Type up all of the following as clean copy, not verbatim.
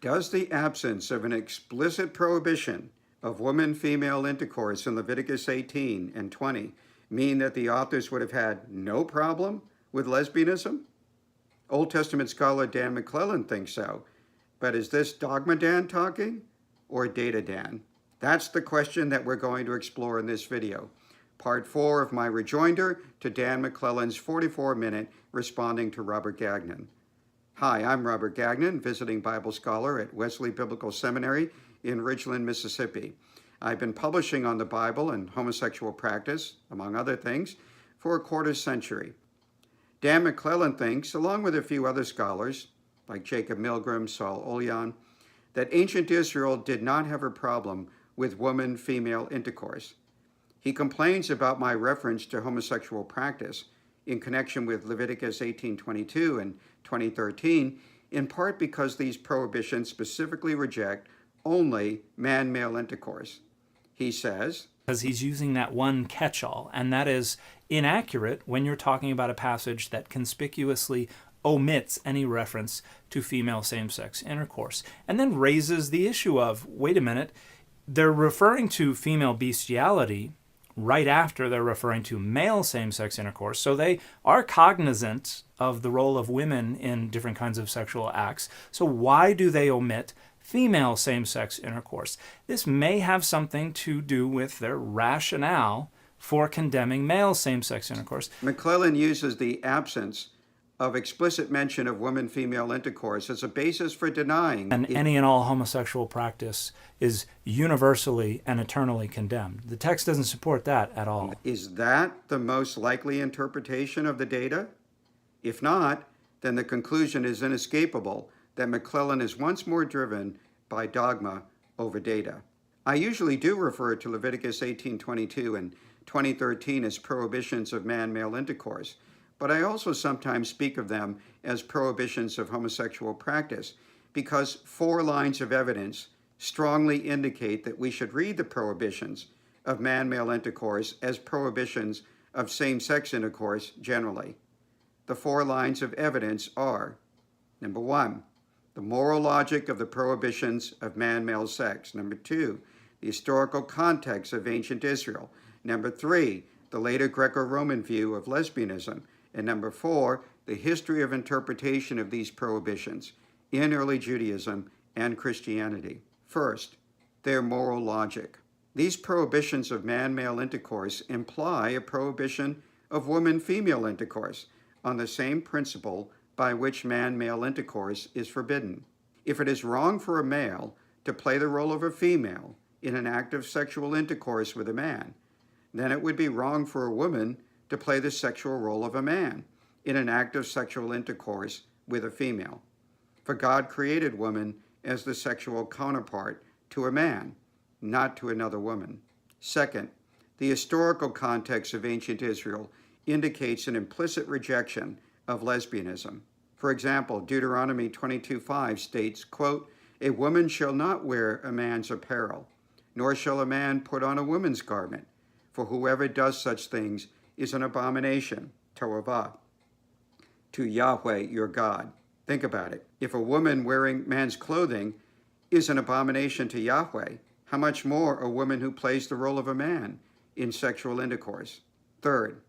Does the absence of an explicit prohibition of woman-female intercourse in Leviticus 18 and 20 mean that the authors would have had no problem with lesbianism? Old Testament scholar Dan McClellan thinks so, but is this dogma Dan talking or data Dan? That's the question that we're going to explore in this video. Part 4 of my rejoinder to Dan McClellan's 44-minute responding to Robert Gagnon. Hi, I'm Robert Gagnon, visiting Bible scholar at Wesley Biblical Seminary in Ridgeland, Mississippi. I've been publishing on the Bible and homosexual practice, among other things, for a quarter century. Dan McClellan thinks, along with a few other scholars, like Jacob Milgram, Saul Oljan, that ancient Israel did not have a problem with woman-female intercourse. He complains about my reference to homosexual practice in connection with Leviticus 18:22 and 20:13, in part because these prohibitions specifically reject only man-male intercourse. He says, because he's using that one catch-all, and that is inaccurate when you're talking about a passage that conspicuously omits any reference to female same-sex intercourse, and then raises the issue of, wait a minute, they're referring to female bestiality right after they're referring to male same-sex intercourse, so they are cognizant of the role of women in different kinds of sexual acts. So why do they omit female same-sex intercourse? This may have something to do with their rationale for condemning male same-sex intercourse. McClellan uses the absence of explicit mention of woman-female intercourse as a basis for denying. And any and all homosexual practice is universally and eternally condemned. The text doesn't support that at all. Is that the most likely interpretation of the data? If not, then the conclusion is inescapable that McClellan is once more driven by dogma over data. I usually do refer to Leviticus 18:22 and 20:13 as prohibitions of man-male intercourse, but I also sometimes speak of them as prohibitions of homosexual practice because 4 lines of evidence strongly indicate that we should read the prohibitions of man-male intercourse as prohibitions of same-sex intercourse generally. The 4 lines of evidence are, number 1, the moral logic of the prohibitions of man-male sex. Number 2, the historical context of ancient Israel. Number 3, the later Greco-Roman view of lesbianism. And number 4, the history of interpretation of these prohibitions in early Judaism and Christianity. First, their moral logic. These prohibitions of man-male intercourse imply a prohibition of woman-female intercourse on the same principle by which man-male intercourse is forbidden. If it is wrong for a male to play the role of a female in an act of sexual intercourse with a man, then it would be wrong for a woman to play the sexual role of a man in an act of sexual intercourse with a female. For God created woman as the sexual counterpart to a man, not to another woman. Second, the historical context of ancient Israel indicates an implicit rejection of lesbianism. For example, Deuteronomy 22:5 states, quote, "A woman shall not wear a man's apparel, nor shall a man put on a woman's garment, for whoever does such things is an abomination, toavah, to Yahweh your God." Think about it. If a woman wearing man's clothing is an abomination to Yahweh, how much more a woman who plays the role of a man in sexual intercourse? Third,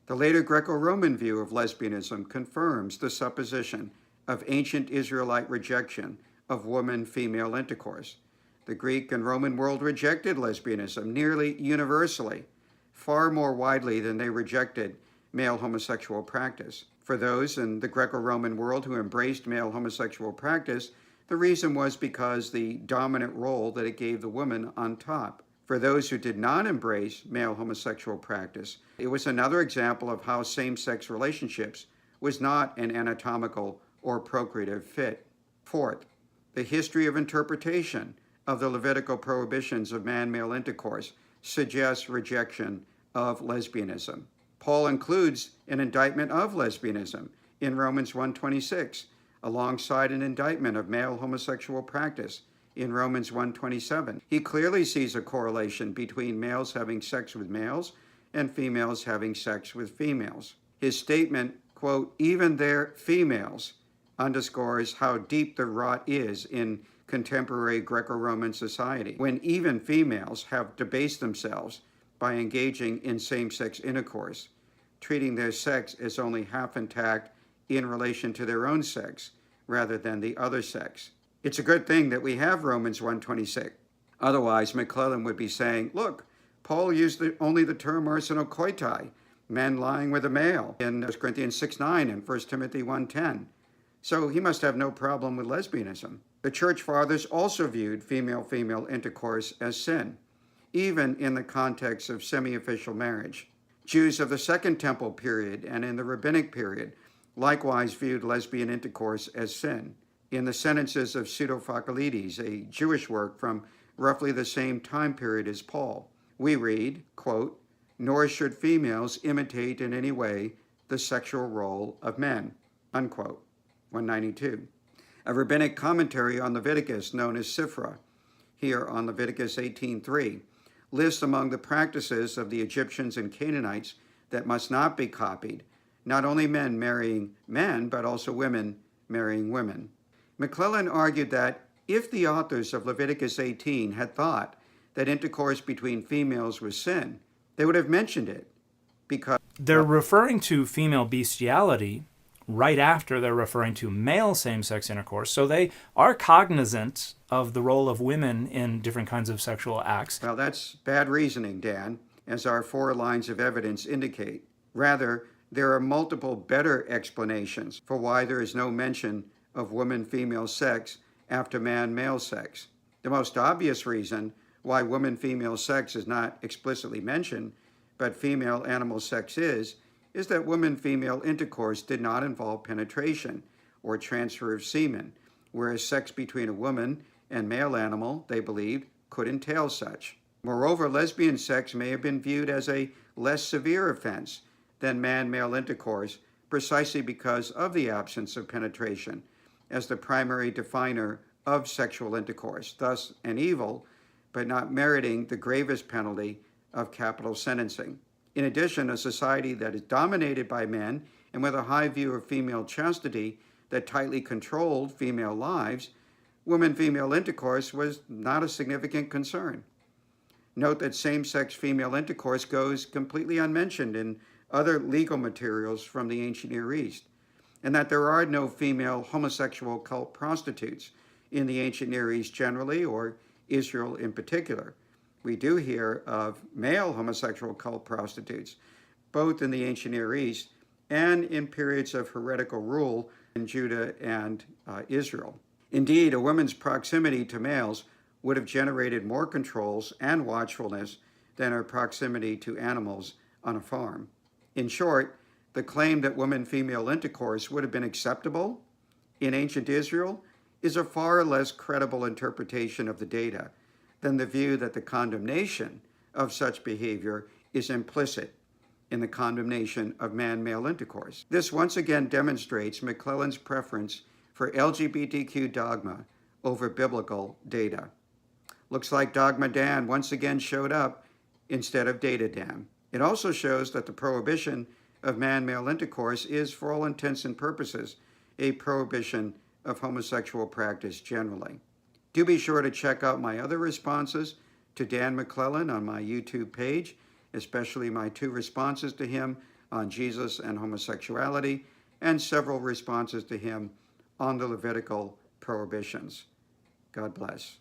the later Greco-Roman view of lesbianism confirms the supposition of ancient Israelite rejection of woman-female intercourse. The Greek and Roman world rejected lesbianism nearly universally, far more widely than they rejected male homosexual practice. For those in the Greco-Roman world who embraced male homosexual practice, the reason was because the dominant role that it gave the woman on top. For those who did not embrace male homosexual practice, it was another example of how same-sex relationships was not an anatomical or procreative fit. Fourth, the history of interpretation of the Levitical prohibitions of man-male intercourse suggests rejection of lesbianism. Paul includes an indictment of lesbianism in Romans 1:26, alongside an indictment of male homosexual practice in Romans 1:27. He clearly sees a correlation between males having sex with males and females having sex with females. His statement, quote, "even their females," underscores how deep the rot is in contemporary Greco-Roman society, when even females have debased themselves by engaging in same-sex intercourse, treating their sex as only half intact in relation to their own sex rather than the other sex. It's a good thing that we have Romans 1:26. Otherwise, McClellan would be saying, look, Paul used only the term arsenokoitai, men lying with a male, in 1 Corinthians 6:9 and 1 Timothy 1:10. So he must have no problem with lesbianism. The church fathers also viewed female-female intercourse as sin, even in the context of semi-official marriage. Jews of the Second Temple period and in the Rabbinic period likewise viewed lesbian intercourse as sin. In the sentences of Pseudo-Phocalides, a Jewish work from roughly the same time period as Paul, we read, quote, "Nor should females imitate in any way the sexual role of men," unquote, 192. A rabbinic commentary on Leviticus known as Sifra, here on Leviticus 18:3, lists among the practices of the Egyptians and Canaanites that must not be copied, not only men marrying men, but also women marrying women. McClellan argued that if the authors of Leviticus 18 had thought that intercourse between females was sin, they would have mentioned it, because they're referring to female bestiality right after they're referring to male same-sex intercourse. So they are cognizant of the role of women in different kinds of sexual acts. Well, that's bad reasoning, Dan, as our 4 lines of evidence indicate. Rather, there are multiple better explanations for why there is no mention of woman-female sex after man-male sex. The most obvious reason why woman-female sex is not explicitly mentioned, but female-animal sex is that woman-female intercourse did not involve penetration or transfer of semen, whereas sex between a woman and male animal, they believed, could entail such. Moreover, lesbian sex may have been viewed as a less severe offense than man-male intercourse, precisely because of the absence of penetration as the primary definer of sexual intercourse, thus an evil, but not meriting the gravest penalty of capital sentencing. In addition, a society that is dominated by men and with a high view of female chastity that tightly controlled female lives, woman-female intercourse was not a significant concern. Note that same-sex female intercourse goes completely unmentioned in other legal materials from the ancient Near East, and that there are no female homosexual cult prostitutes in the ancient Near East generally, or Israel in particular. We do hear of male homosexual cult prostitutes, both in the ancient Near East and in periods of heretical rule in Judah and Israel. Indeed, a woman's proximity to males would have generated more controls and watchfulness than her proximity to animals on a farm. In short, the claim that woman-female intercourse would have been acceptable in ancient Israel is a far less credible interpretation of the data than the view that the condemnation of such behavior is implicit in the condemnation of man-male intercourse. This once again demonstrates McClellan's preference for LGBTQ dogma over biblical data. Looks like Dogma Dan once again showed up instead of Data Dan. It also shows that the prohibition of man-male intercourse is, for all intents and purposes, a prohibition of homosexual practice generally. Do be sure to check out my other responses to Dan McClellan on my YouTube page, especially my 2 responses to him on Jesus and homosexuality, and several responses to him on the Levitical prohibitions. God bless.